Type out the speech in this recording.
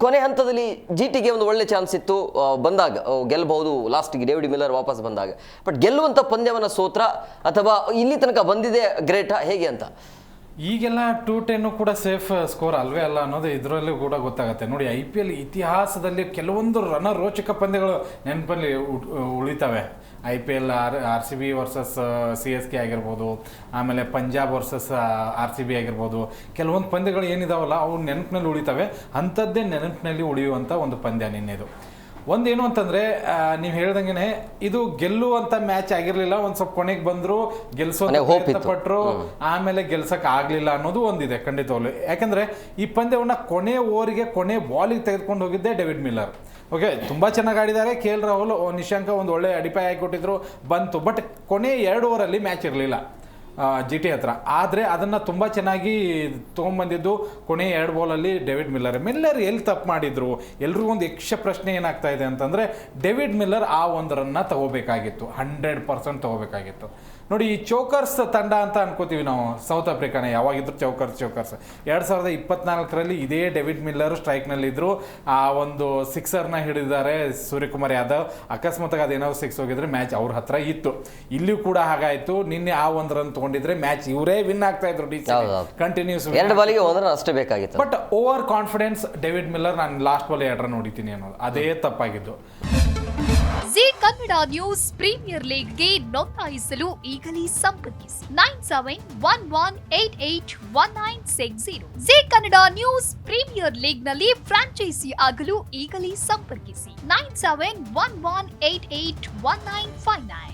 ಕೊನೆ ಹಂತದಲ್ಲಿ ಜಿಟಿಗೆ ಒಂದು ಒಳ್ಳೆ ಚಾನ್ಸ್ ಇತ್ತು, ಬಂದಾಗ ಗೆಲ್ಲಬಹುದು ಲಾಸ್ಟ್ಗೆ ಡೇವಿಡ್ ಮಿಲ್ಲರ್ ವಾಪಸ್ ಬಂದಾಗ. ಬಟ್ ಗೆಲ್ಲುವಂಥ ಪಂದ್ಯವನ್ನು ಸೋತ್ರ ಅಥವಾ ಇಲ್ಲಿ ತನಕ ಬಂದಿದೆ ಗ್ರೇಟಾ ಹೇಗೆ ಅಂತ? ಈಗೆಲ್ಲ 2-10 ಕೂಡ ಸೇಫ್ ಸ್ಕೋರ್ ಅಲ್ವೇ ಅಲ್ಲ ಅನ್ನೋದು ಇದರಲ್ಲೂ ಕೂಡ ಗೊತ್ತಾಗುತ್ತೆ. ನೋಡಿ, IPL ಇತಿಹಾಸದಲ್ಲಿ ಕೆಲವೊಂದು ರಣರೋಚಕ ಪಂದ್ಯಗಳು ನೆನಪಲ್ಲಿ ಉಳಿತವೆ. IPL RCB ವರ್ಸಸ್ CSK ಆಗಿರ್ಬೋದು, ಆಮೇಲೆ ಪಂಜಾಬ್ ವರ್ಸಸ್ RCB ಆಗಿರ್ಬೋದು. ಕೆಲವೊಂದು ಪಂದ್ಯಗಳು ಏನಿದಾವಲ್ಲ ಅವು ನೆನಪಿನಲ್ಲಿ ಉಳಿತವೆ. ಅಂಥದ್ದೇ ನೆನಪಿನಲ್ಲಿ ಉಳಿಯುವಂಥ ಒಂದು ಪಂದ್ಯ ನಿನ್ನೆದು. ಒಂದೇನು ಅಂತಂದರೆ, ನೀವು ಹೇಳ್ದಂಗೆ ಇದು ಗೆಲ್ಲುವಂಥ ಮ್ಯಾಚ್ ಆಗಿರಲಿಲ್ಲ. ಒಂದು ಸ್ವಲ್ಪ ಕೊನೆಗೆ ಬಂದರು, ಗೆಲ್ಸೋಪಟ್ಟರು, ಆಮೇಲೆ ಗೆಲ್ಸಕ್ಕೆ ಆಗಲಿಲ್ಲ ಅನ್ನೋದು ಒಂದಿದೆ ಖಂಡಿತವಾಗ್ಲು. ಯಾಕಂದರೆ ಈ ಪಂದ್ಯವನ್ನು ಕೊನೆ ಓವರಿಗೆ, ಕೊನೆ ಬಾಲಿಗೆ ತೆಗೆದುಕೊಂಡು ಹೋಗಿದ್ದೆ ಡೇವಿಡ್ ಮಿಲ್ಲರ್. ಓಕೆ, ತುಂಬ ಚೆನ್ನಾಗಿ ಆಡಿದ್ದಾರೆ. KL ರಾಹುಲ್, ನಿಶಾಂಕ ಒಂದು ಒಳ್ಳೆ ಅಡಿಪಾಯ ಹಾಕಿಕೊಟ್ಟಿದ್ರು, ಬಂತು. ಬಟ್ ಕೊನೆ 2 ಓವರಲ್ಲಿ ಮ್ಯಾಚ್ ಇರಲಿಲ್ಲ GT ಹತ್ರ. ಆದರೆ ಅದನ್ನು ತುಂಬ ಚೆನ್ನಾಗಿ ತೊಗೊಂಬಂದಿದ್ದು ಕೊನೆ 2 ಬಾಲಲ್ಲಿ ಡೇವಿಡ್ ಮಿಲ್ಲರ್ ಎಲ್ಲಿ ತಪ್ಪು ಮಾಡಿದ್ರು? ಎಲ್ರಿಗೂ ಒಂದು ಯಕ್ಷ ಪ್ರಶ್ನೆ ಏನಾಗ್ತಾ ಇದೆ ಅಂತಂದರೆ, ಡೇವಿಡ್ ಮಿಲ್ಲರ್ ಆ ಒಂದು ರನ್ನ ತಗೋಬೇಕಾಗಿತ್ತು, 100% ತಗೋಬೇಕಾಗಿತ್ತು. ನೋಡಿ, ಈ ಚೋಕರ್ಸ್ ತಂಡ ಅಂತ ಅನ್ಕೋತೀವಿ ನಾವು ಸೌತ್ ಆಫ್ರಿಕಾನ, ಯಾವಾಗಿದ್ರು ಚೌಕರ್ಸ್ 2024ರಲ್ಲಿ ಇದೇ ಡೇವಿಡ್ ಮಿಲ್ಲರ್ ಸ್ಟ್ರೈಕ್ನಲ್ಲಿದ್ದರು. ಆ ಒಂದು ಸಿಕ್ಸರ್ನ ಹಿಡಿದಿದ್ದಾರೆ ಸೂರ್ಯಕುಮಾರ್ ಯಾದವ್. ಅಕಸ್ಮಾತಾಗಿ ಅದೇನಾದ್ರು 6 ಹೋಗಿದ್ರೆ ಮ್ಯಾಚ್ ಅವ್ರ ಹತ್ರ ಇತ್ತು. ಇಲ್ಲಿಯೂ ಕೂಡ ಹಾಗಾಯಿತು. ನಿನ್ನೆ ಆ ಒಂದು ರನ್ ತೊಗೊಂಡಿದ್ರೆ ಮ್ಯಾಚ್ ಇವರೇ ವಿನ್ ಆಗ್ತಾ ಇದ್ರು. ಕಂಟಿನ್ಯೂಸ್ 2 ಬಾಲಿಗೆ 1 ರನ್ ಅಷ್ಟೇ ಬೇಕಾಗಿತ್ತು. But over confidence David Miller, ನಾನು ಲಾಸ್ಟ್ ಬಾಲ್ 2 ರನ್ ಹೊಡಿತೀನಿ ಅನ್ನೋದು ಅದೇ ತಪ್ಪಾಗಿದ್ದು. ಜಿ ಕನ್ನಡ ನ್ಯೂಸ್ ಪ್ರೀಮಿಯರ್ ಲೀಗ್ಗೆ ನೋಂದಾಯಿಸಲು ಈಗಲೇ ಸಂಪರ್ಕಿಸಿ 9711881960. ಜಿ ಕನ್ನಡ ನ್ಯೂಸ್ ಪ್ರೀಮಿಯರ್ ಲೀಗ್ನಲ್ಲಿ ಫ್ರಾಂಚೈಸಿ ಆಗಲು ಈಗಲೇ ಸಂಪರ್ಕಿಸಿ 9711881959.